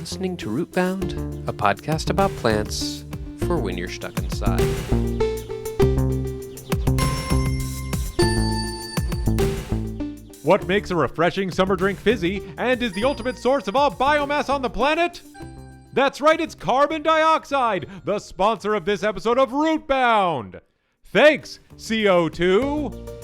listening to Rootbound, a podcast about plants for when you're stuck inside. What makes a refreshing summer drink fizzy and is the ultimate source of all biomass on the planet? That's right, it's carbon dioxide, the sponsor of this episode of Rootbound. Thanks, CO2.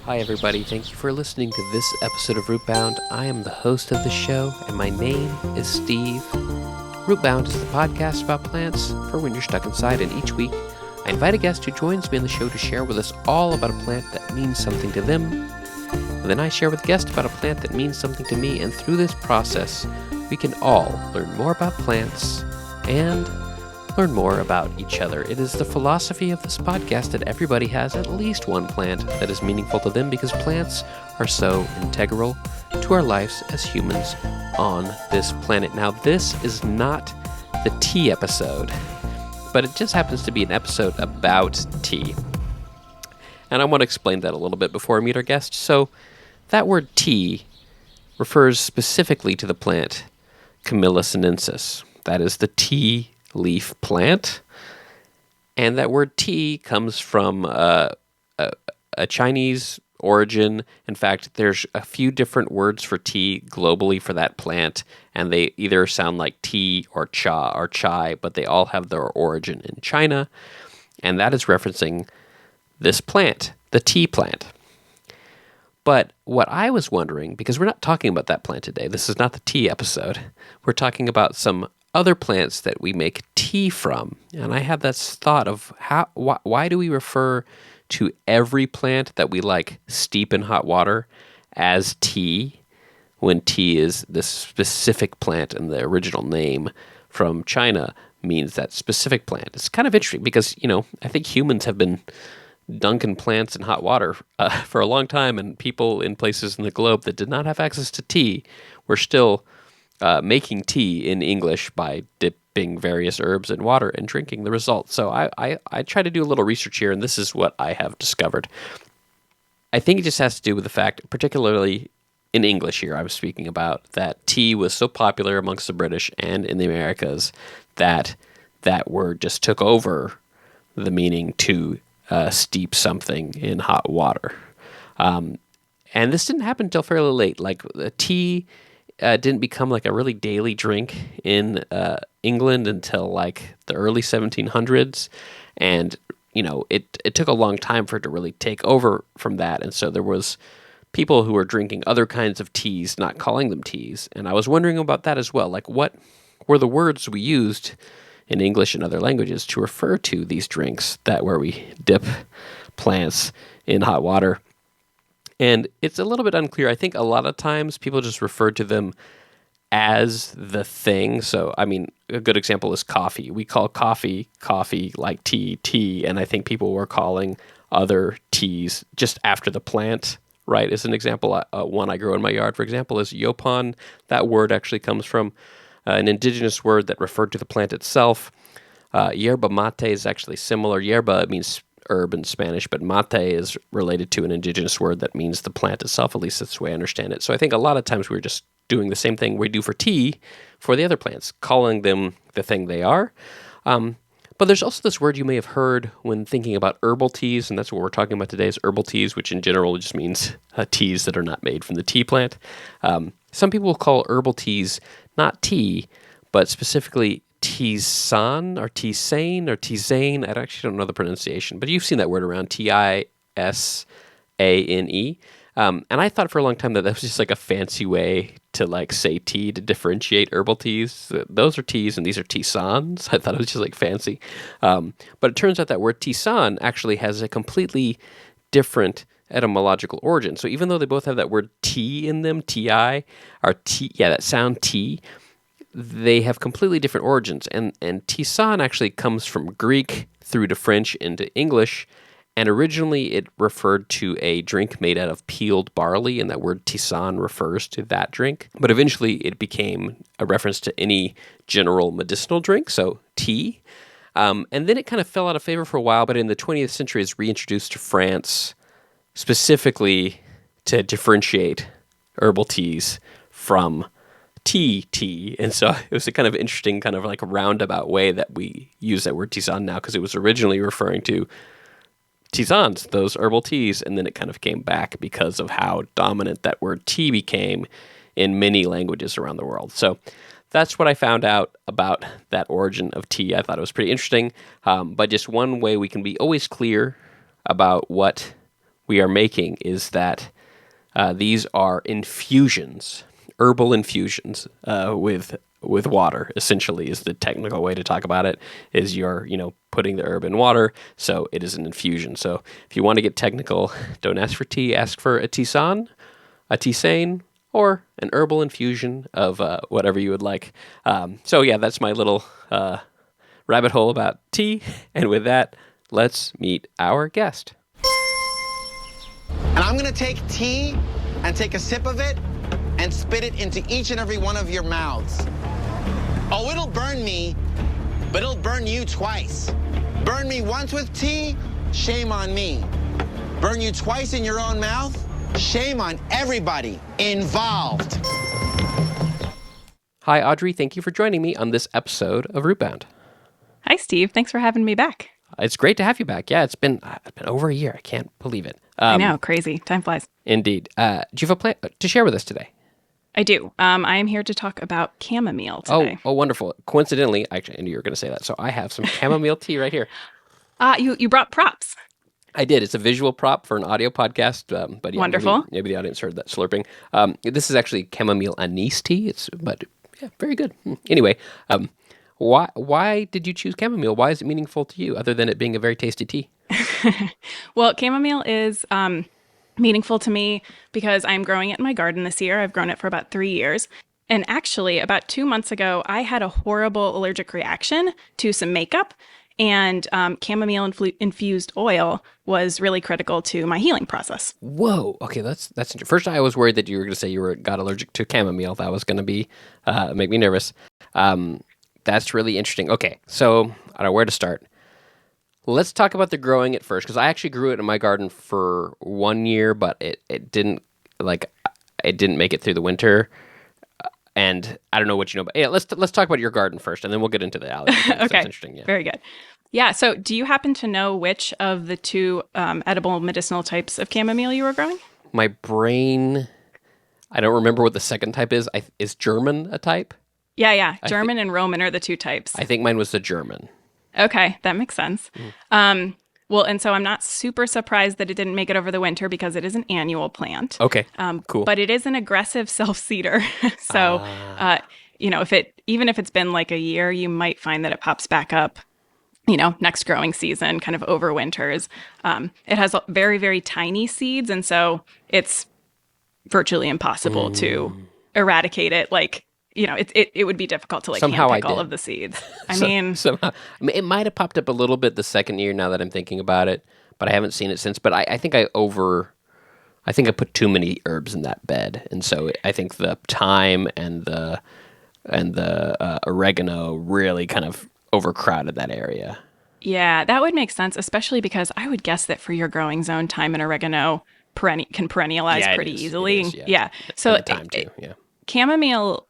Hi everybody, thank you for listening to this episode of Rootbound. I am the host of the show, and my name is Steve. Rootbound is the podcast about plants for when you're stuck inside, and each week I invite a guest who joins me on the show to share with us all about a plant that means something to them. And then I share with the guest about a plant that means something to me, and through this process, we can all learn more about plants and learn more about each other. It is the philosophy of this podcast that everybody has at least one plant that is meaningful to them, because plants are so integral to our lives as humans on this planet. Now, this is not the tea episode, but it just happens to be an episode about tea. And I want to explain that a little bit before I meet our guest. So, that word tea refers specifically to the plant Camellia sinensis. That is the tea leaf plant, and that word tea comes from a Chinese origin. In fact, there's a few different words for tea globally for that plant, and they either sound like tea or cha or chai, but they all have their origin in China, and that is referencing this plant, the tea plant. But what I was wondering, because we're not talking about that plant today, this is not the tea episode, we're talking about some other plants that we make tea from. And I had this thought of why do we refer to every plant that we steep in hot water as tea, when tea is this specific plant and the original name from China means that specific plant. It's kind of interesting because, I think humans have been dunking plants in hot water for a long time, and people in places in the globe that did not have access to tea were still making tea in English by dipping various herbs in water and drinking the result. So I try to do a little research here, and this is what I have discovered. I think it just has to do with the fact, particularly in English here, I was speaking about, that tea was so popular amongst the British and in the Americas that that word just took over the meaning to steep something in hot water. And this didn't happen until fairly late. The tea didn't become a really daily drink in England until the early 1700s, and it took a long time for it to really take over from that. And so there was people who were drinking other kinds of teas, not calling them teas. And I was wondering about that as well. What were the words we used in English and other languages to refer to these drinks where we dip plants in hot water? And it's a little bit unclear. I think a lot of times people just refer to them as the thing. So, a good example is coffee. We call coffee like tea, and I think people were calling other teas just after the plant, right? As an example, one I grow in my yard, for example, is yopon. That word actually comes from an indigenous word that referred to the plant itself. Yerba mate is actually similar. Yerba means herb in Spanish, but mate is related to an indigenous word that means the plant itself. At least that's the way I understand it. So I think a lot of times we're just doing the same thing we do for tea for the other plants, calling them the thing they are. But there's also this word you may have heard when thinking about herbal teas, and that's what we're talking about today, is herbal teas, which in general just means teas that are not made from the tea plant. Some people will call herbal teas not tea, but specifically tisane or tisane or tisane. I actually don't know the pronunciation, but you've seen that word around, Tisane. And I thought for a long time that was just a fancy way to say tea to differentiate herbal teas. Those are teas and these are tisanes. I thought it was just fancy. But it turns out that word tisane actually has a completely different etymological origin. So even though they both have that word tea in them, Ti, or T, that sound tea, they have completely different origins. And tisane actually comes from Greek through to French into English, And originally it referred to a drink made out of peeled barley, and that word tisane refers to that drink. But eventually it became a reference to any general medicinal drink, so tea. And then it kind of fell out of favor for a while, but in the 20th century it's reintroduced to France specifically to differentiate herbal teas from tea. And so it was a kind of interesting kind of like a roundabout way that we use that word tisane now, because it was originally referring to tisanes, those herbal teas, and then it kind of came back because of how dominant that word tea became in many languages around the world. So that's what I found out about that origin of tea. I thought it was pretty interesting, but just one way we can be always clear about what we are making is that these are infusions, herbal infusions with water, essentially, is the technical way to talk about it, is you're, putting the herb in water, so it is an infusion. So if you want to get technical, don't ask for tea, ask for a tisane, or an herbal infusion of whatever you would like. So yeah, that's my little rabbit hole about tea, and with that, let's meet our guest. And I'm going to take tea and take a sip of it and spit it into each and every one of your mouths. Oh, it'll burn me, but it'll burn you twice. Burn me once with tea, shame on me. Burn you twice in your own mouth, shame on everybody involved. Hi, Audrey. Thank you for joining me on this episode of Rootbound. Hi, Steve. Thanks for having me back. It's great to have you back. Yeah, it's been over a year. I can't believe it. I know. Crazy. Time flies. Indeed. Do you have a plan to share with us today? I do. I am here to talk about chamomile today. Oh, wonderful. Coincidentally, actually, I knew you were going to say that. So I have some chamomile tea right here. You brought props. I did. It's a visual prop for an audio podcast. But yeah, Wonderful. Maybe the audience heard that slurping. This is actually chamomile anise tea. But yeah, very good. Anyway, why did you choose chamomile? Why is it meaningful to you, other than it being a very tasty tea? Well, chamomile is meaningful to me because I'm growing it in my garden this year. I've grown it for about 3 years. And actually, about 2 months ago, I had a horrible allergic reaction to some makeup. And chamomile infused oil was really critical to my healing process. Whoa. Okay, that's interesting. First, I was worried that you were going to say you got allergic to chamomile. That was going to be make me nervous. That's really interesting. Okay, so I don't know where to start. Let's talk about the growing it first, because I actually grew it in my garden for 1 year, but it didn't make it through the winter. And I don't know what you know, but yeah, let's talk about your garden first, and then we'll get into the allergies. Okay, that's interesting. Yeah, very good. Yeah. So, do you happen to know which of the two edible medicinal types of chamomile you were growing? My brain, I don't remember what the second type is. Is German a type? Yeah. German and Roman are the two types. I think mine was the German. Okay, that makes sense. Well, and so I'm not super surprised that it didn't make it over the winter because it is an annual plant. Okay, cool. But it is an aggressive self-seeder. So, even if it's been like a year, you might find that it pops back up, next growing season, kind of overwinters. It has very, very tiny seeds, and so it's virtually impossible to eradicate it. It would be difficult to handpick all of the seeds. Somehow, it might have popped up a little bit the second year now that I'm thinking about it, but I haven't seen it since. But I think I put too many herbs in that bed, and so I think the thyme and the oregano really kind of overcrowded that area. Yeah, that would make sense, especially because I would guess that for your growing zone, thyme and oregano can perennialize pretty easily. It is, yeah. So the time too. Yeah. Chamomile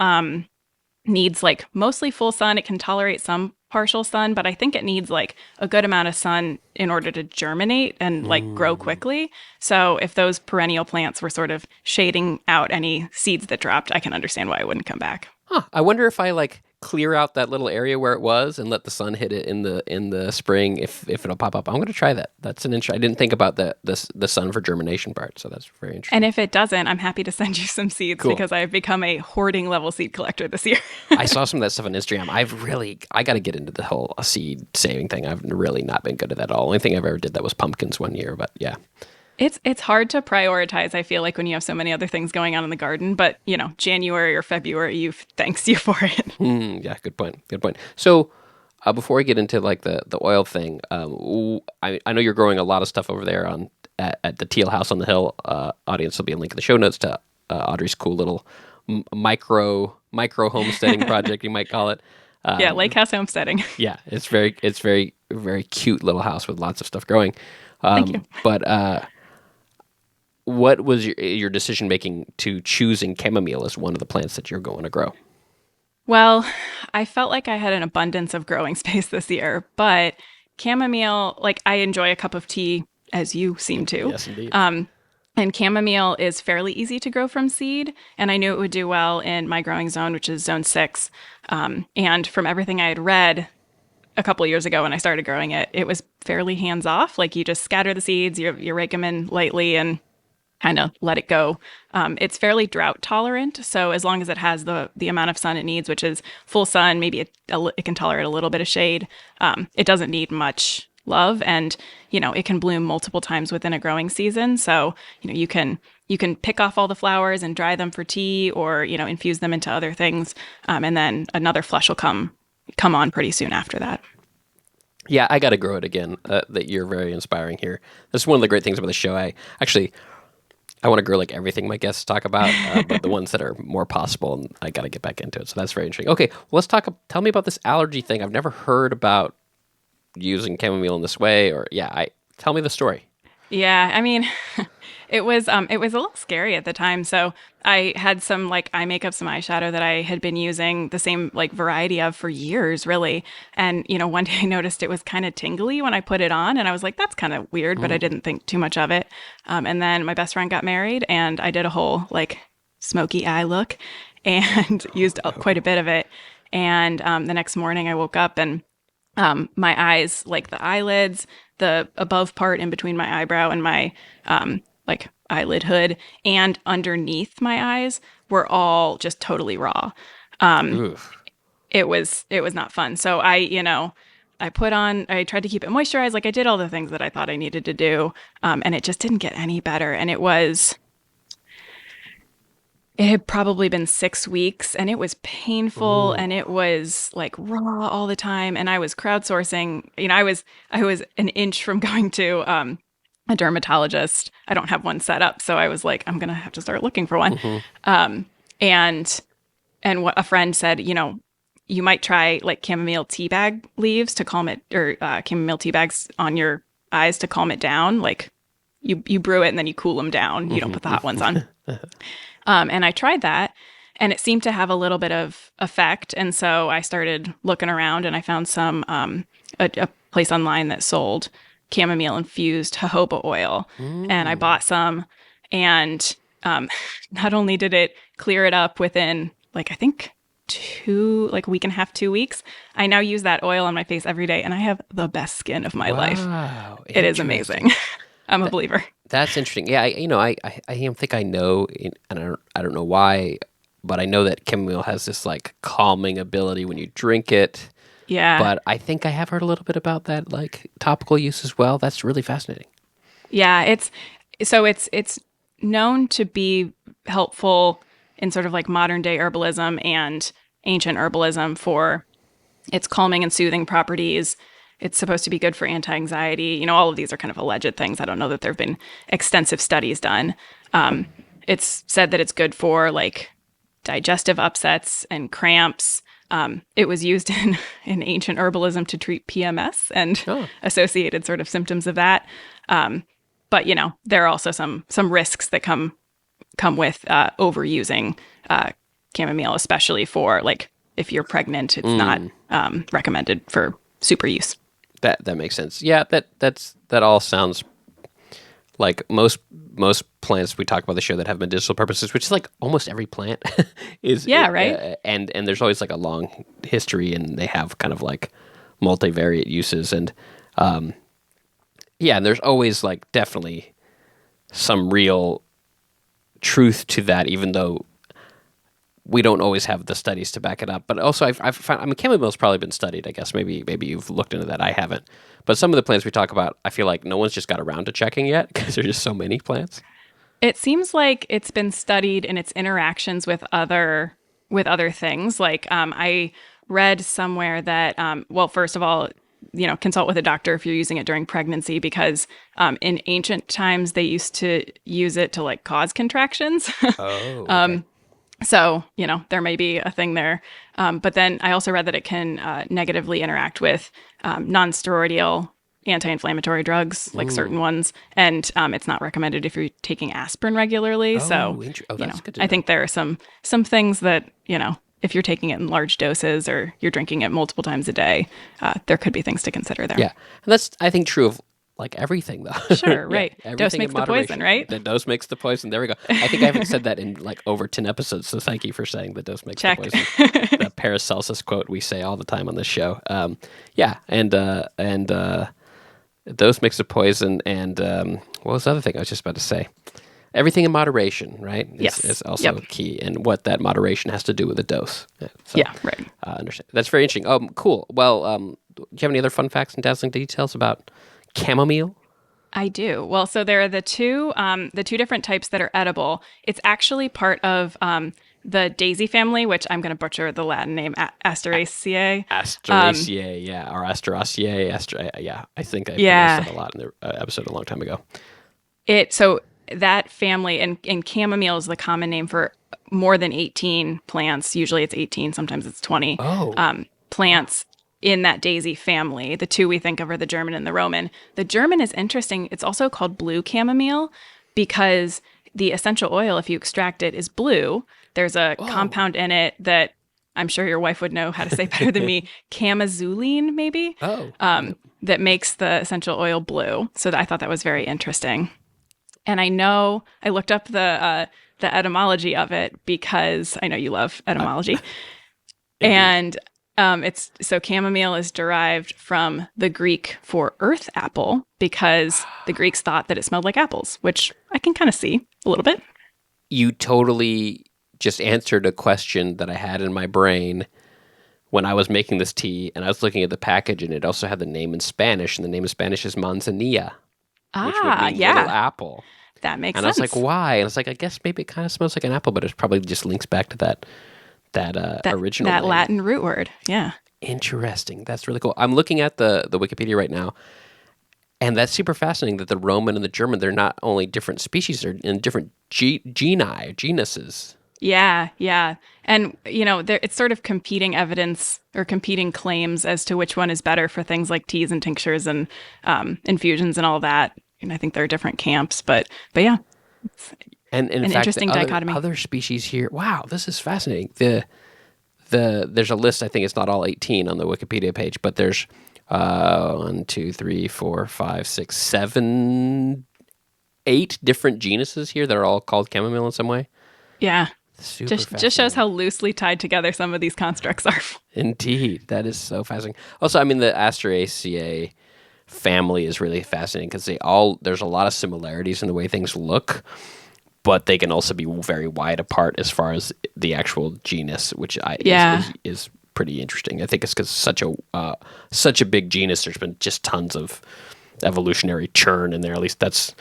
needs mostly full sun. It can tolerate some partial sun, but I think it needs a good amount of sun in order to germinate and grow quickly. So if those perennial plants were sort of shading out any seeds that dropped, I can understand why it wouldn't come back. Huh. I wonder if I clear out that little area where it was and let the sun hit it in the spring, if it'll pop up. I'm going to try that. That's an I didn't think about the sun for germination part, so that's very interesting. And if it doesn't, I'm happy to send you some seeds because I've become a hoarding level seed collector this year. I saw some of that stuff on Instagram. I got to get into the whole seed saving thing. I've really not been good at that at all. Only thing I've ever did that was pumpkins 1 year, but yeah. It's hard to prioritize, I feel like, when you have so many other things going on in the garden. But, January or February thanks you for it. Yeah, good point. So before we get into like the oil thing, I know you're growing a lot of stuff over there at the Teal House on the Hill. Audience will be a link in the show notes to Audrey's cool little micro homesteading project, you might call it. Yeah, Lake House homesteading. Yeah, it's very very cute little house with lots of stuff growing. Thank you. But what was your decision making to choosing chamomile as one of the plants that you're going to grow? Well, I felt like I had an abundance of growing space this year, but chamomile, like I enjoy a cup of tea, as you seem to. Yes, indeed. And chamomile is fairly easy to grow from seed, and I knew it would do well in my growing zone, which is zone 6. And from everything I had read a couple of years ago when I started growing it, it was fairly hands-off. Like you just scatter the seeds, you rake them in lightly, and kind of let it go. It's fairly drought tolerant, so as long as it has the amount of sun it needs, which is full sun, maybe it can tolerate a little bit of shade. It doesn't need much love, and it can bloom multiple times within a growing season. So you can pick off all the flowers and dry them for tea, or infuse them into other things, and then another flush will come on pretty soon after that. Yeah, I got to grow it again. That you're very inspiring here. This is one of the great things about the show. I want to grow like everything my guests talk about, but the ones that are more possible, and I got to get back into it. So that's very interesting. Okay, well, tell me about this allergy thing. I've never heard about using chamomile in this way, tell me the story. Yeah, I mean, it was a little scary at the time. So I had some like eye makeup, some eyeshadow that I had been using the same like variety of for years, really. And one day I noticed it was kind of tingly when I put it on, and I was like, that's kind of weird, but I didn't think too much of it. And then my best friend got married, and I did a whole like smoky eye look, and used quite a bit of it. And the next morning I woke up and my eyes, like the eyelids, the above part in between my eyebrow and my like eyelid hood, and underneath my eyes were all just totally raw. It was not fun. So I tried to keep it moisturized. Like I did all the things that I thought I needed to do, and it just didn't get any better. And it had probably been 6 weeks, and it was painful. And it was like raw all the time. And I was crowdsourcing. I was an inch from going to a dermatologist. I don't have one set up, so I was like, I'm gonna have to start looking for one. And what a friend said, you might try like chamomile tea bag leaves to calm it, or chamomile tea bags on your eyes to calm it down. Like you brew it and then you cool them down. You don't put the hot ones on. And I tried that, and it seemed to have a little bit of effect. And so I started looking around, and I found a place online that sold chamomile infused jojoba oil. And I bought some, and not only did it clear it up within like, I think a week and a half, 2 weeks, I now use that oil on my face every day, and I have the best skin of my life. It is amazing. I'm a believer. That's interesting. Yeah, I don't think I know, and I don't know why, but I know that chamomile has this like calming ability when you drink it. Yeah. But I think I have heard a little bit about that like topical use as well. That's really fascinating. Yeah, it's known to be helpful in sort of like modern day herbalism and ancient herbalism for its calming and soothing properties. It's supposed to be good for anti-anxiety. All of these are kind of alleged things. I don't know that there have been extensive studies done. It's said that it's good for like digestive upsets and cramps. It was used in ancient herbalism to treat PMS and associated sort of symptoms of that. But there are also some risks that come with overusing chamomile, especially for like if you're pregnant. It's not recommended for super use. That makes sense. Yeah, that all sounds like most plants we talk about the show that have medicinal purposes, which is like almost every plant is. Yeah, right. And there's always like a long history, and they have kind of like multivariate uses, and and there's always like definitely some real truth to that, even though we don't always have the studies to back it up. But also I've found, chamomile's probably been studied. I guess maybe you've looked into that. I haven't. But some of the plants we talk about, I feel like no one's just got around to checking yet because there's just so many plants. It seems like it's been studied in its interactions with other things. Like I read somewhere that, well, first of all, consult with a doctor if you're using it during pregnancy, because in ancient times they used to use it to like cause contractions. Oh, okay. So, there may be a thing there. But then I also read that it can negatively interact with non-steroidal anti-inflammatory drugs, like certain ones. And it's not recommended if you're taking aspirin regularly. So, that's good to I know. think there are some things that, if you're taking it in large doses or you're drinking it multiple times a day, there could be things to consider there. Yeah. And that's, I think, true of like everything, though. Sure, right. Everything Dose in makes the moderation. poison, right? The dose makes the poison. There we go. I think I haven't said that in like over 10 episodes, so thank you for saying the dose makes Check. the poison. The Paracelsus quote we say all the time on this show. Dose makes the poison, and what was the other thing I was just about to say? Everything in moderation, right? Yes. Is also key, and what that moderation has to do with the dose. Yeah, right. Understand. That's very interesting. Cool. Well, do you have any other fun facts and dazzling details about chamomile? I do. Well, so there are the two different types that are edible. It's actually part of the daisy family, which I'm going to butcher the Latin name, Asteraceae. Asteraceae, yeah, or Asteraceae. Yeah, I think I pronounced that a lot in the episode a long time ago. So that family, and chamomile is the common name for more than 18 plants. Usually it's 18, sometimes it's 20 plants in that daisy family. The two we think of are the German and the Roman. The German is interesting. It's also called blue chamomile because the essential oil, if you extract it, is blue. There's a compound in it that I'm sure your wife would know how to say better than me, chamazoline, maybe, that makes the essential oil blue. So I thought that was very interesting. And I looked up the etymology of it because I know you love etymology. And so chamomile is derived from the Greek for earth apple because the Greeks thought that it smelled like apples, which I can kind of see a little bit. You totally just answered a question that I had in my brain when I was making this tea, and I was looking at the package, and it also had the name in Spanish, and the name in Spanish is manzanilla, which would mean little apple. That makes sense. And I was like, why? And I was like, I guess maybe it kind of smells like an apple, but it probably just links back to that original that name. Latin root word. Yeah. Interesting. That's really cool. I'm looking at the Wikipedia right now, and that's super fascinating that the Roman and the German, they're not only different species, they're in different genuses. Yeah, yeah. And, it's sort of competing evidence or competing claims as to which one is better for things like teas and tinctures and infusions and all that. And I think there are different camps, but yeah. And in fact, interesting dichotomy. Other species here. Wow, this is fascinating. There's a list. I think it's not all 18 on the Wikipedia page, but there's 1, 2, 3, 4, 5, 6, 7, 8 different genuses here that are all called chamomile in some way. Yeah. Super just shows how loosely tied together some of these constructs are. Indeed, that is so fascinating. Also, I mean, the Asteraceae family is really fascinating because there's a lot of similarities in the way things look, but they can also be very wide apart as far as the actual genus, which is pretty interesting. I think it's because such a big genus. There's been just tons of evolutionary churn in there. At least that's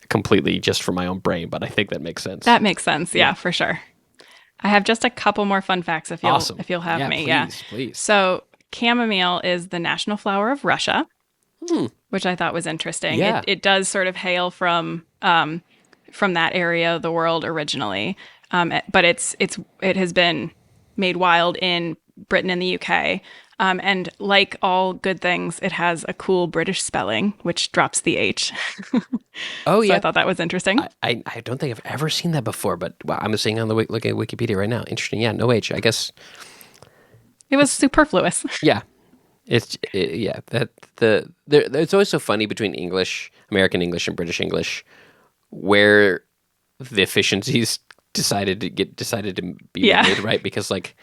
completely just from my own brain, but I think that makes sense. That makes sense. Yeah, for sure. I have just a couple more fun facts if you'll have me. Please. So chamomile is the national flower of Russia, which I thought was interesting. Yeah. It does sort of hail from that area of the world originally, but it has been made wild in Britain and the UK. And like all good things, it has a cool British spelling, which drops the H. Oh, so I thought that was interesting. I don't think I've ever seen that before, but I'm seeing looking at Wikipedia right now. Interesting. Yeah, no H. I guess it was superfluous. Yeah. It's always so funny between American English and British English, where the efficiencies decided to be made, right? Because like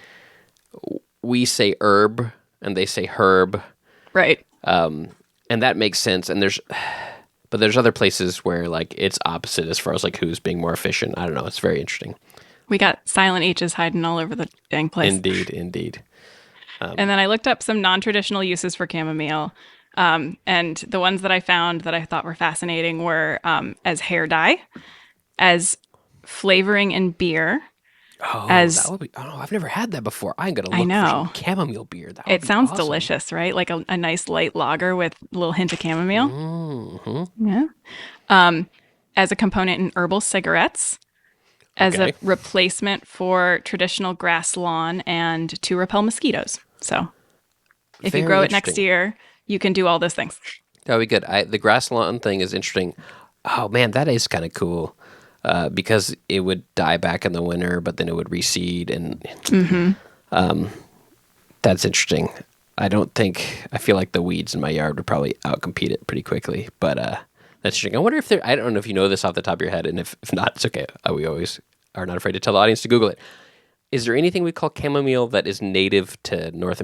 we say herb and they say herb, right? And that makes sense. And there's other places where like it's opposite as far as like who's being more efficient. I don't know. It's very interesting. We got silent H's hiding all over the dang place. Indeed. And then I looked up some non-traditional uses for chamomile. And the ones that I found that I thought were fascinating were as hair dye, as flavoring in beer, Oh, as that would be. Oh, I've never had that before. I'm gonna I look for some know. chamomile beer. That would It be sounds awesome. delicious, right? Like a nice light lager with a little hint of chamomile. Mm-hmm. Yeah. As a component in herbal cigarettes, as a Okay. replacement for traditional grass lawn, and to repel mosquitoes. So if you Very grow it next interesting. year, you can do all those things. That would be good. The grass lawn thing is interesting. Oh man, that is kind of cool. Because it would die back in the winter, but then it would reseed, and that's interesting. I feel like the weeds in my yard would probably outcompete it pretty quickly, but that's interesting. I wonder if I don't know if you know this off the top of your head, and if not, it's okay. We always are not afraid to tell the audience to Google it. Is there anything we call chamomile that is native to the North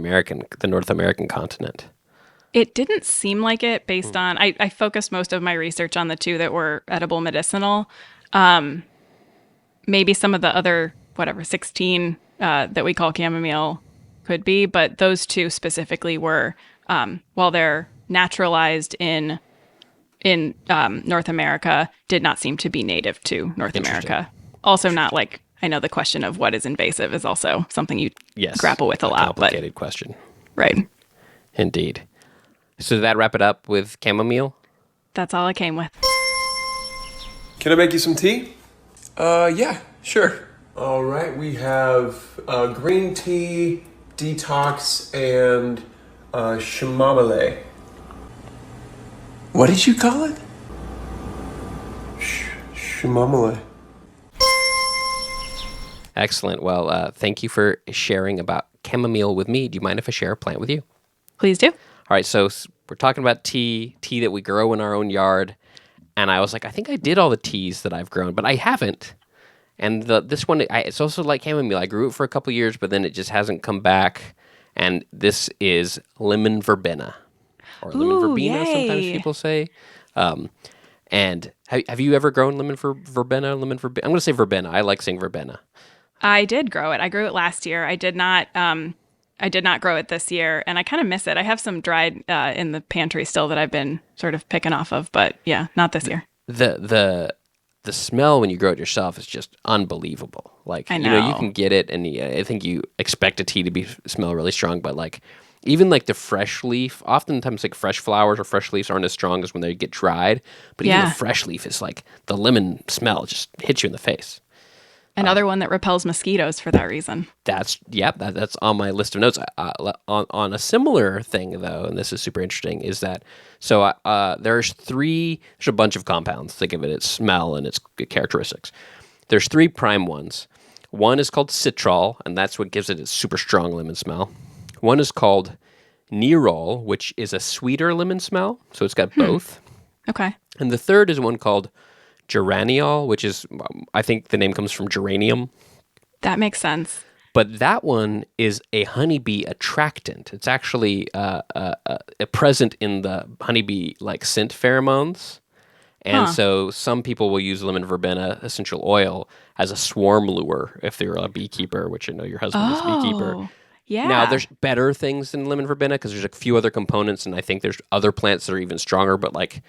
American continent? It didn't seem like it based on, I focused most of my research on the two that were edible medicinal. Maybe some of the other, 16 that we call chamomile could be, but those two specifically were, while they're naturalized in North America, did not seem to be native to North America. Also, not like, I know the question of what is invasive is also something you grapple with a lot. Complicated question. Right. Indeed. So did that wrap it up with chamomile? That's all I came with. Can I make you some tea? Yeah, sure. All right, we have green tea, detox, and chamomile. What did you call it? Chamomile. Excellent. Well, thank you for sharing about chamomile with me. Do you mind if I share a plant with you? Please do. All right, so we're talking about tea that we grow in our own yard. And I was like, I think I did all the teas that I've grown, but I haven't. And this one, it's also like chamomile. I grew it for a couple years, but then it just hasn't come back. And this is lemon verbena, or lemon verbena, sometimes people say. And have you ever grown verbena? I'm going to say verbena. I like saying verbena. I did grow it. I grew it last year. I did not grow it this year, and I kind of miss it. I have some dried in the pantry still that I've been sort of picking off of, but yeah, not this year. The smell when you grow it yourself is just unbelievable. Like, I you know, you know. can get it, and I think you expect a tea to smell really strong, but like even like the fresh leaf, oftentimes like fresh flowers or fresh leaves aren't as strong as when they get dried. But even Yeah. the fresh leaf is like the lemon smell just hits you in the face. Another one that repels mosquitoes for that reason. That's on my list of notes. On a similar thing though, and this is super interesting, is that there's a bunch of compounds that give it its smell and its characteristics. There's three prime ones. One is called citral, and that's what gives it its super strong lemon smell. One is called nerol, which is a sweeter lemon smell, so it's got both. Okay. And the third is one called geraniol, which is, I think the name comes from geranium. That makes sense. But that one is a honeybee attractant. It's actually present in the honeybee like scent pheromones. And so some people will use lemon verbena essential oil as a swarm lure if they're a beekeeper, which I know your husband is a beekeeper. Yeah. Now, there's better things than lemon verbena because there's a few other components, and I think there's other plants that are even stronger. But like,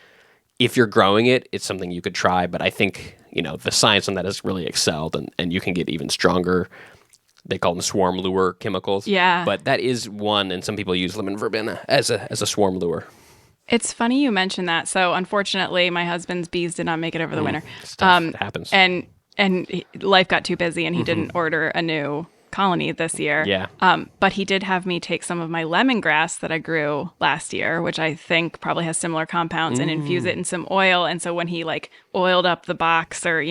if you're growing it, it's something you could try. But I think, you know, the science on that has really excelled, and you can get even stronger. They call them swarm lure chemicals. Yeah. But that is one, and some people use lemon verbena as a swarm lure. It's funny you mentioned that. So unfortunately, my husband's bees did not make it over the winter. It happens. And life got too busy, and he didn't order a new colony this year. Yeah. But he did have me take some of my lemongrass that I grew last year, which I think probably has similar compounds, and infuse it in some oil. And so when he like oiled up the box, or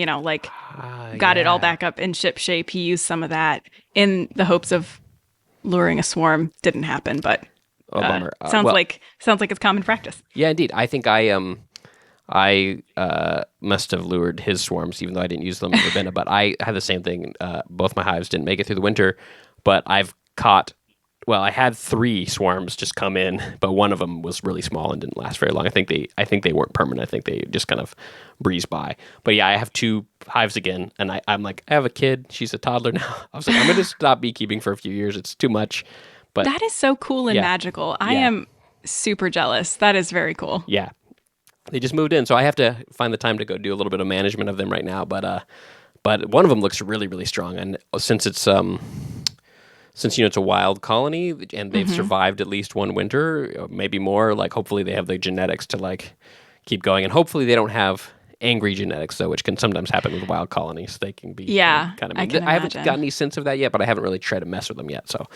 got it all back up in ship shape, he used some of that in the hopes of luring a swarm. Didn't happen, but Bummer. sounds like it's common practice. Yeah, indeed. I think I must have lured his swarms, even though I didn't use lemon verbena. But I had the same thing. Both my hives didn't make it through the winter, but I had 3 swarms just come in, but one of them was really small and didn't last very long. I think they weren't permanent. I think they just kind of breezed by. But yeah, I have 2 hives again, and I'm like, I have a kid. She's a toddler now. I was like, I'm going to stop beekeeping for a few years. It's too much. But That is so cool and magical. I am super jealous. That is very cool. yeah, they just moved in, so I have to find the time to go do a little bit of management of them right now. But But one of them looks really, really strong, and since it's it's a wild colony and they've survived at least one winter, maybe more, like hopefully they have the genetics to like keep going, and hopefully they don't have angry genetics though, which can sometimes happen with wild colonies. They can be kind of mean. I haven't gotten any sense of that yet, but I haven't really tried to mess with them yet, so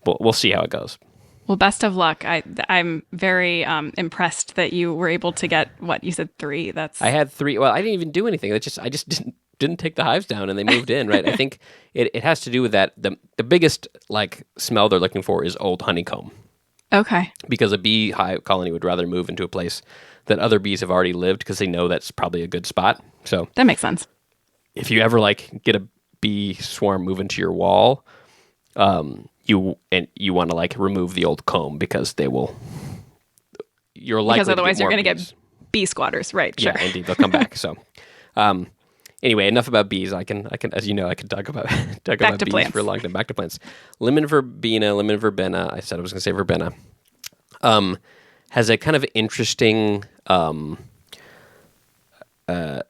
we'll see how it goes. Well, best of luck. I'm very impressed that you were able to get, what, you said 3? I had 3. Well, I didn't even do anything. I just didn't take the hives down and they moved in, right? I think it has to do with that. The biggest like smell they're looking for is old honeycomb. Okay. Because a bee hive colony would rather move into a place that other bees have already lived because they know that's probably a good spot. So that makes sense. If you ever like get a bee swarm move into your wall, you want to like remove the old comb because they will. You're likely because otherwise to get you're going to get bee squatters, right? Sure. Yeah, indeed, they'll come back. So, anyway, enough about bees. I can, as you know, I could talk about bees plants for a long time. Back to plants. Lemon verbena. I said I was going to say verbena. Has a kind of interesting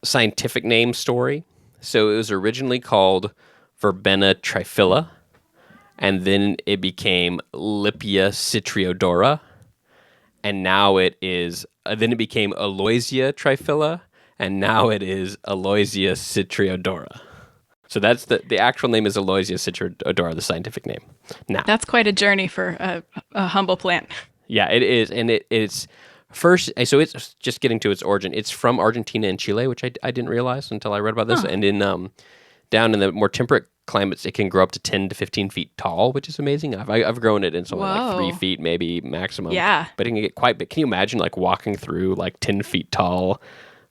scientific name story. So it was originally called Verbena triphylla, and then it became Lipia citriodora, and now it is. Then it became Aloysia triphylla, and now it is Aloysia citriodora. So that's the actual name is Aloysia citriodora, the scientific name. Now that's quite a journey for a humble plant. Yeah, it is, and it's first. So it's just getting to its origin. It's from Argentina and Chile, which I didn't realize until I read about this. And in down in the more temperate climates, it can grow up to 10 to 15 feet tall, which is amazing. I've grown it in something like 3 feet, maybe maximum. Yeah, but it can get quite big. Can you imagine like walking through like 10 feet tall?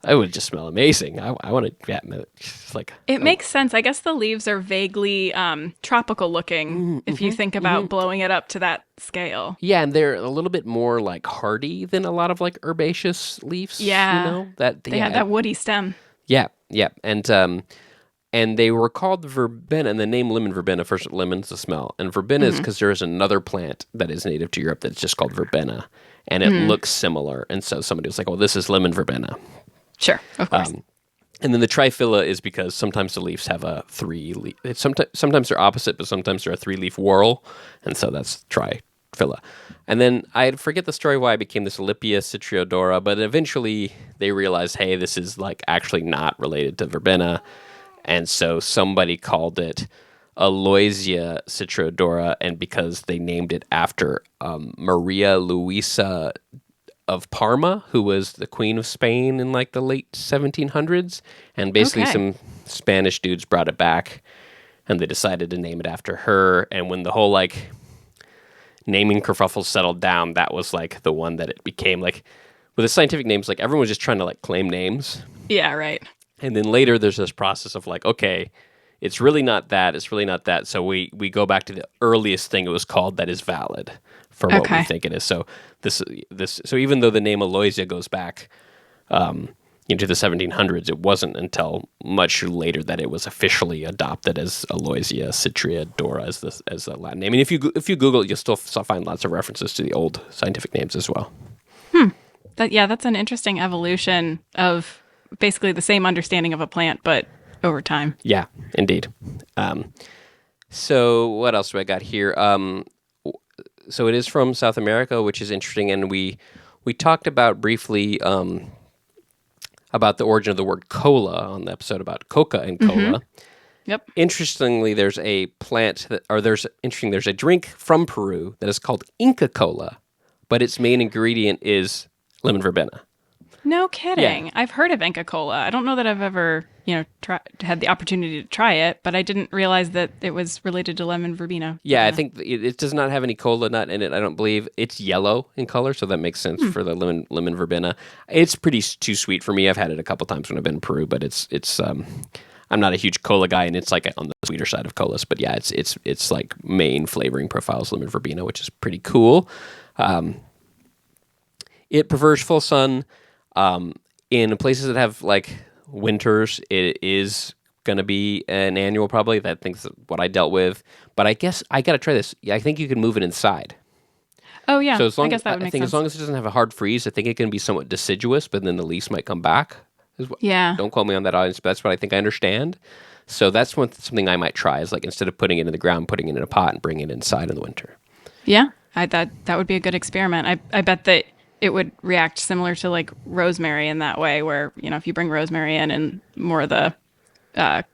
It would just smell amazing. I want to. Yeah, it's like it makes sense. I guess the leaves are vaguely tropical looking if you think about blowing it up to that scale. Yeah, and they're a little bit more like hardy than a lot of like herbaceous leaves. Yeah, you know that they had that woody stem. Yeah, and they were called verbena, and the name lemon verbena. First, lemon's the smell, and verbena is because there is another plant that is native to Europe that's just called verbena, and it looks similar. And so somebody was like, "Well, this is lemon verbena." Sure, of course. And then the triphylla is because sometimes the leaves have a 3-leaf. Sometimes they're opposite, but sometimes they're a 3-leaf whorl, and so that's triphylla. And then I forget the story why I became this Lipia citriodora, but eventually they realized, hey, this is like actually not related to verbena, and so somebody called it Aloysia citriodora, and because they named it after Maria Luisa of Parma, who was the Queen of Spain in like the late 1700s, and basically some Spanish dudes brought it back, and they decided to name it after her. And when the whole like naming kerfuffle settled down, that was like the one that it became. Like with the scientific names, like everyone was just trying to like claim names. Yeah, right. And then later there's this process of like, okay, it's really not that, it's really not that. So we go back to the earliest thing it was called that is valid for what we think it is. So so even though the name Aloysia goes back into the 1700s, it wasn't until much later that it was officially adopted as Aloysia citriodora as the Latin name. And if you Google it, you'll still find lots of references to the old scientific names as well. That's an interesting evolution of basically the same understanding of a plant, but over time. Yeah, indeed. So what else do I got here? So it is from South America, which is interesting, and we talked about briefly about the origin of the word cola on the episode about coca and cola. Yep. Interestingly, there's a there's a drink from Peru that is called Inca Cola, but its main ingredient is lemon verbena. No kidding. Yeah. I've heard of Inca Cola. I don't know that I've ever, had the opportunity to try it, but I didn't realize that it was related to lemon verbena. Yeah, I think it does not have any cola nut in it. I don't believe it's yellow in color, so that makes sense for the lemon verbena. It's pretty too sweet for me. I've had it a couple times when I've been in Peru, but it's I'm not a huge cola guy, and it's like on the sweeter side of colas. But yeah, it's like main flavoring profiles lemon verbena, which is pretty cool. It prefers full sun. In places that have like winters, it is going to be an annual probably. That thing's what I dealt with. But I guess I got to try this. I think you can move it inside. Oh yeah, so I guess that would make sense. As long as it doesn't have a hard freeze, I think it can be somewhat deciduous, but then the leaves might come back. Yeah. Don't quote me on that, audience, but that's what I think I understand. So that's something I might try is like instead of putting it in the ground, putting it in a pot and bringing it inside in the winter. Yeah, I thought that would be a good experiment. I bet that it would react similar to like rosemary in that way, where if you bring rosemary in more of the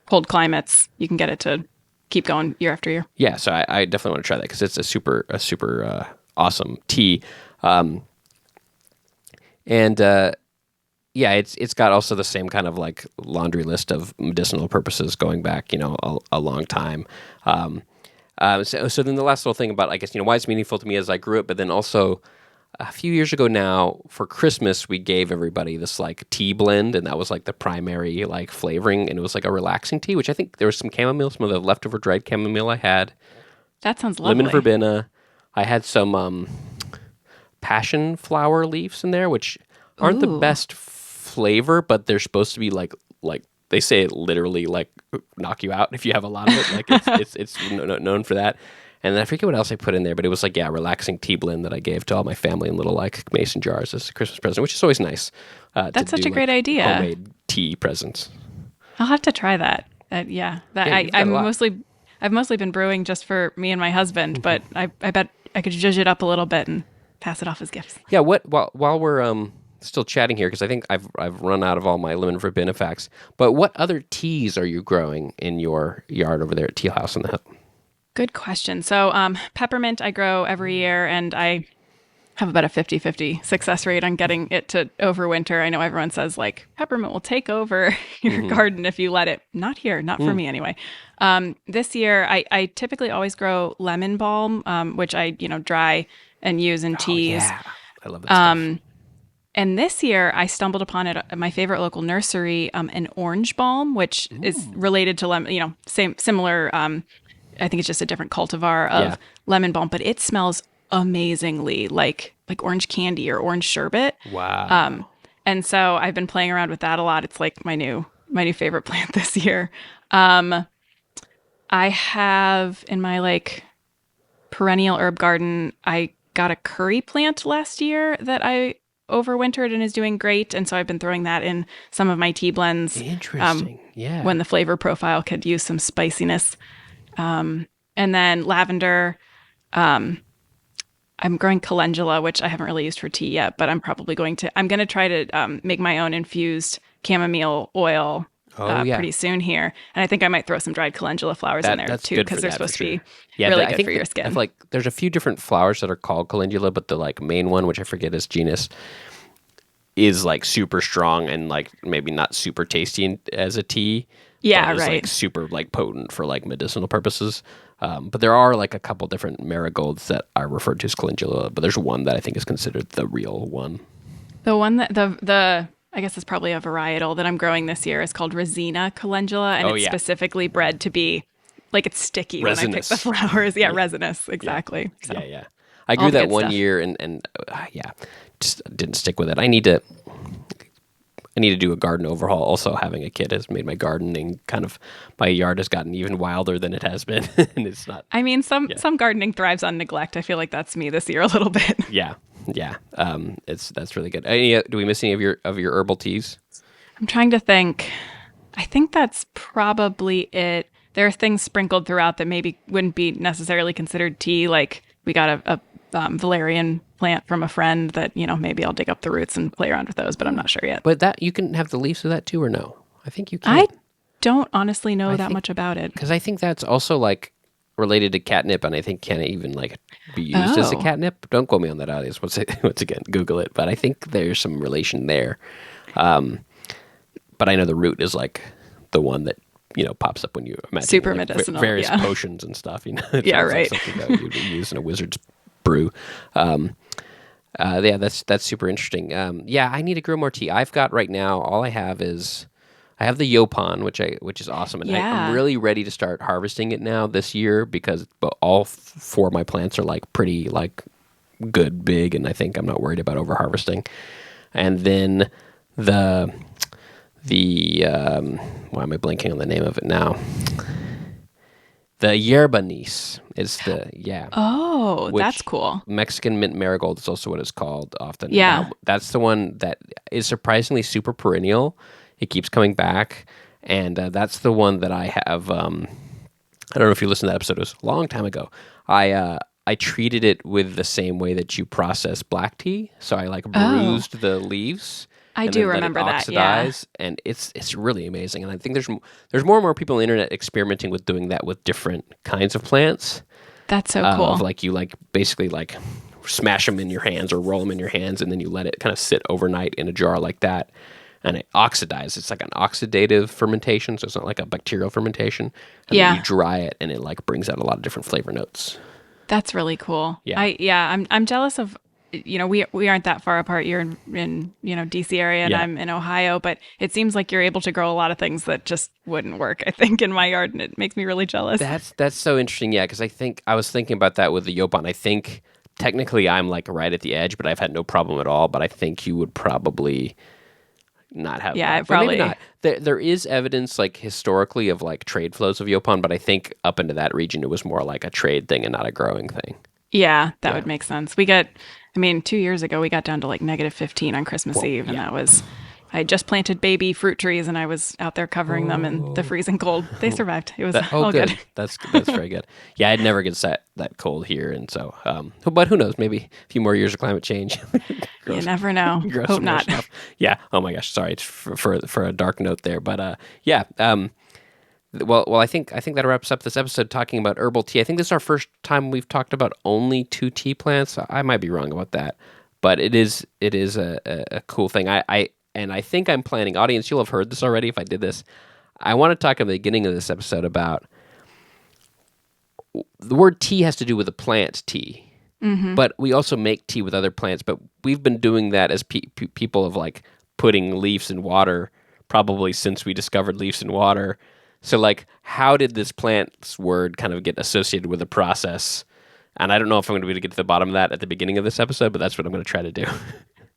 cold climates, you can get it to keep going year after year. Yeah, so I definitely want to try that because it's a super awesome tea, and yeah, it's got also the same kind of like laundry list of medicinal purposes going back a long time. So then the last little thing about I guess why it's meaningful to me as I grew up, but then also a few years ago now for Christmas we gave everybody this like tea blend, and that was like the primary like flavoring, and it was like a relaxing tea, which I think there was some chamomile, some of the leftover dried chamomile I had. That sounds lovely. Lemon verbena. I had some passion flower leaves in there, which aren't the best flavor, but they're supposed to be like they say it literally like knock you out if you have a lot of it. Like it's known for that. And then I forget what else I put in there, but it was like relaxing tea blend that I gave to all my family in little like mason jars as a Christmas present, which is always nice. That's such a great idea. Homemade tea presents. I'll have to try that. I've mostly been brewing just for me and my husband, but I bet I could zhuzh it up a little bit and pass it off as gifts. Yeah. While we're still chatting here, because I think I've run out of all my lemon verbena facts. But what other teas are you growing in your yard over there at Tea House on the Hill? Good question. So peppermint I grow every year, and I have about a 50-50 success rate on getting it to overwinter. I know everyone says like peppermint will take over your garden if you let it. Not here, not for me anyway. This year I typically always grow lemon balm, which I dry and use in teas. Yeah. I love that stuff. And this year I stumbled upon it at my favorite local nursery, an orange balm, which is related to lemon, similar. I think it's just a different cultivar of lemon balm, but it smells amazingly like orange candy or orange sherbet. Wow. And so I've been playing around with that a lot. It's like my new favorite plant this year. I have in my like perennial herb garden, I got a curry plant last year that I overwintered and is doing great. And so I've been throwing that in some of my tea blends. Interesting. Yeah. When the flavor profile could use some spiciness. And then lavender, I'm growing calendula, which I haven't really used for tea yet, but I'm going to try to make my own infused chamomile oil pretty soon here. And I think I might throw some dried calendula flowers in there too, because they're supposed to be really good for your skin. Like there's a few different flowers that are called calendula, but the like main one, which I forget his genus, is like super strong and like maybe not super tasty as a tea. Yeah, right. Like super like potent for like medicinal purposes. But there are like a couple different marigolds that are referred to as calendula, but there's one that I think is considered the real one. The one that the I guess it's probably a varietal that I'm growing this year is called Resina calendula, and it's specifically bred to be like it's sticky resinous. When I pick the flowers. Yeah, resinous, exactly. Yeah. So, Yeah. I grew that one year and just didn't stick with it. I need to do a garden overhaul. Also, having a kid has made my gardening my yard has gotten even wilder than it has been, and it's not. I mean, some gardening thrives on neglect. I feel like that's me this year a little bit. Yeah. That's really good. Do we miss any of your herbal teas? I'm trying to think. I think that's probably it. There are things sprinkled throughout that maybe wouldn't be necessarily considered tea. Like we got a valerian plant from a friend that, maybe I'll dig up the roots and play around with those, but I'm not sure yet. But that you can have the leaves of that too, or no? I think you can. I don't honestly know that much about it. Because I think that's also like related to catnip, and I think can even like be used as a catnip. Don't quote me on that, audience. Once again, Google it. But I think there's some relation there. But I know the root is like the one that pops up when you imagine super like, medicinal, various potions and stuff. It's yeah, like right. Something that you'd use in a wizard's brew. That's super interesting. I need to grow more tea. I've got right now. All I have is. I have the Yopon, which is awesome, and I'm really ready to start harvesting it now this year because all four of my plants are like pretty like good, big, and I think I'm not worried about over harvesting. And then the why am I blanking on the name of it now? The yerba anise is Oh, that's cool. Mexican mint marigold is also what it's called often. Yeah. Now, that's the one that is surprisingly super perennial. It keeps coming back, And that's the one that I have. I don't know if you listened to that episode. It was a long time ago. I treated it with the same way that you process black tea. So I bruised the leaves. I and do then let it remember that, yeah. oxidize, and it's really amazing. And I think there's more and more people on the internet experimenting with doing that with different kinds of plants. That's so cool. Of you basically smash them in your hands or roll them in your hands, and then you let it kind of sit overnight in a jar like that, and it oxidizes. It's like an oxidative fermentation, so it's not like a bacterial fermentation. And then you dry it, and it brings out a lot of different flavor notes. That's really cool. Yeah. I'm jealous of, we aren't that far apart. You're in DC area and I'm in Ohio, but it seems like you're able to grow a lot of things that just wouldn't work, I think, in my yard, and it makes me really jealous. That's so interesting. Yeah. Cause I was thinking about that with the Yopon. I think technically I'm right at the edge, but I've had no problem at all. But I think you would probably not have. Yeah, that. probably. Maybe not. There is evidence historically of trade flows of Yopon, but I think up into that region it was more like a trade thing and not a growing thing. Yeah, that would make sense. 2 years ago we got down to -15 on Christmas Eve, and I just planted baby fruit trees and I was out there covering them in the freezing cold. They survived. It was all good. That's very good. Yeah, I'd never get that cold here, and so but who knows? Maybe a few more years of climate change. You never know. Hope not. Stuff. Yeah. Oh my gosh. Sorry for a dark note there, but yeah. Well, I think that wraps up this episode talking about herbal tea. I think this is our first time we've talked about only 2 tea plants. I might be wrong about that, but it is a cool thing. I think I'm planning, audience, you'll have heard this already if I did this. I want to talk at the beginning of this episode about the word tea has to do with a plant tea, but we also make tea with other plants. But we've been doing that as people of putting leaves in water probably since we discovered leaves in water. So how did this plant's word kind of get associated with a process? And I don't know if I'm going to be able to get to the bottom of that at the beginning of this episode, but that's what I'm going to try to do.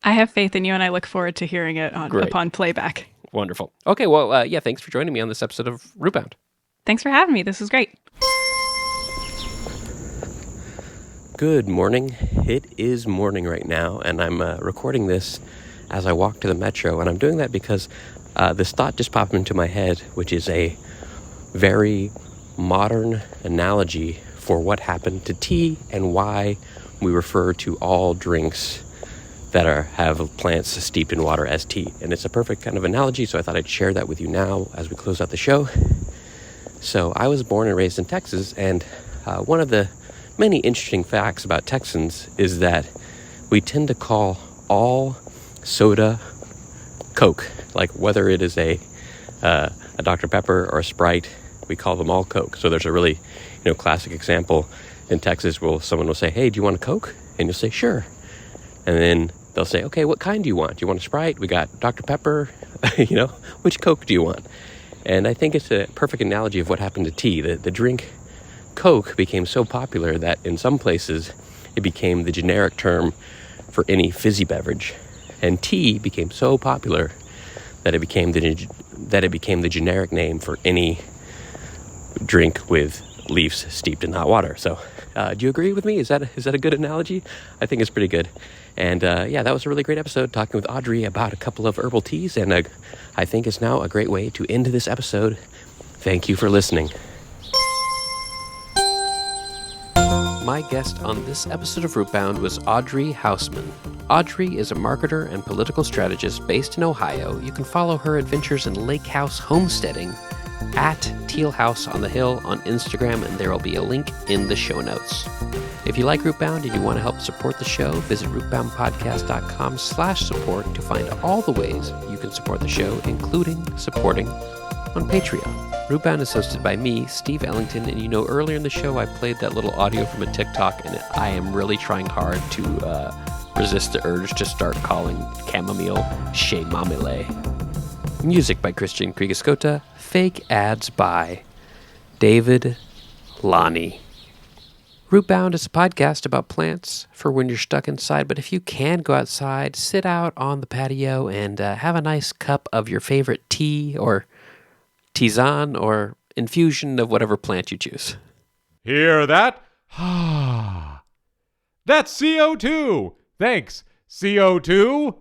I have faith in you, and I look forward to hearing it upon playback. Wonderful. Okay, well, thanks for joining me on this episode of Rootbound. Thanks for having me. This was great. Good morning. It is morning right now, and I'm recording this as I walk to the metro, and I'm doing that because this thought just popped into my head, which is a very modern analogy for what happened to tea and why we refer to all drinks that have plants steeped in water as tea. And it's a perfect kind of analogy, so I thought I'd share that with you now as we close out the show. So I was born and raised in Texas, and one of the many interesting facts about Texans is that we tend to call all soda Coke. Whether it is a Dr. Pepper or a Sprite, we call them all Coke. So there's a really classic example in Texas where someone will say, "Hey, do you want a Coke?" And you'll say, "Sure." And then they'll say, "Okay, what kind do you want? Do you want a Sprite? We got Dr. Pepper. Which Coke do you want?" And I think it's a perfect analogy of what happened to tea. The drink Coke became so popular that in some places it became the generic term for any fizzy beverage. And tea became so popular that it became the generic name for any drink with leaves steeped in hot water. So do you agree with me? Is that a good analogy? I think it's pretty good. And that was a really great episode talking with Audrey about a couple of herbal teas, and I think it's now a great way to end this episode. Thank you for listening. My guest on this episode of Rootbound was Audrey Hausman. Audrey is a marketer and political strategist based in Ohio. You can follow her adventures in lake house homesteading at Teal House on the Hill on Instagram, and there will be a link in the show notes. If you like Rootbound and you want to help support the show, visit rootboundpodcast.com/support to find all the ways you can support the show, including supporting on Patreon. Rootbound is hosted by me, Steve Ellington, and earlier in the show I played that little audio from a TikTok, and I am really trying hard to resist the urge to start calling chamomile Chamomile. Music by Christian Kriegescota. Fake ads by David Lonnie. Rootbound is a podcast about plants for when you're stuck inside, but if you can go outside, sit out on the patio and have a nice cup of your favorite tea or tisane or infusion of whatever plant you choose. Hear that? That's CO2. Thanks, CO2.